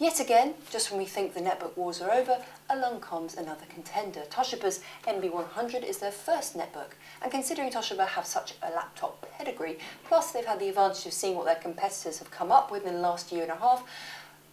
Yet again, just when we think the netbook wars are over, along comes another contender. Toshiba's NB100 is their first netbook, and considering Toshiba have such a laptop pedigree, plus they've had the advantage of seeing what their competitors have come up with in the last year and a half,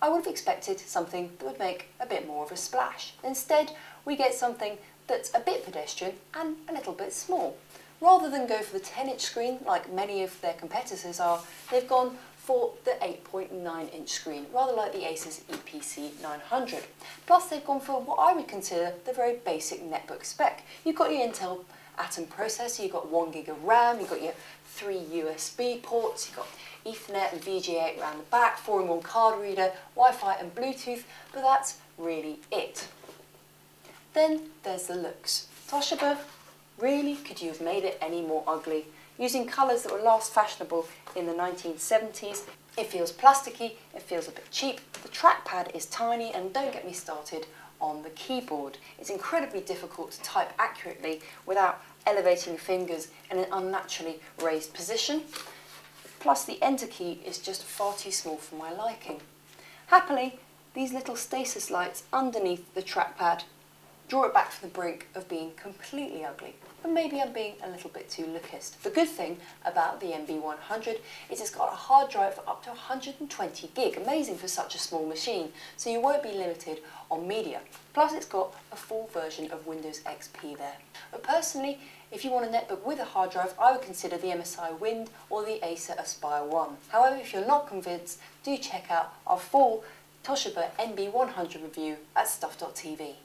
I would have expected something that would make a bit more of a splash. Instead, we get something that's a bit pedestrian and a little bit small. Rather than go for the 10-inch screen like many of their competitors are, they've gone for the 8.9-inch screen, rather like the Asus EPC 900. Plus they've gone for what I would consider the very basic netbook spec. You've got your Intel Atom processor, you've got 1 gig of RAM, you've got your 3 USB ports, you've got Ethernet and VGA around the back, 4-in-1 card reader, Wi-Fi and Bluetooth, but that's really it. Then there's the looks. Toshiba, really, could you have made it any more ugly? Using colours that were last fashionable in the 1970s, it feels plasticky, it feels a bit cheap, the trackpad is tiny, and don't get me started on the keyboard. It's incredibly difficult to type accurately without elevating your fingers in an unnaturally raised position. Plus the enter key is just far too small for my liking. Happily, these little stasis lights underneath the trackpad draw it back from the brink of being completely ugly. But maybe I'm being a little bit too lookist. The good thing about the NB100 is it's got a hard drive for up to 120 gig, amazing for such a small machine, so you won't be limited on media. Plus it's got a full version of Windows XP there. But personally, if you want a netbook with a hard drive, I would consider the MSI Wind or the Acer Aspire 1. However, if you're not convinced, do check out our full Toshiba NB100 review at stuff.tv.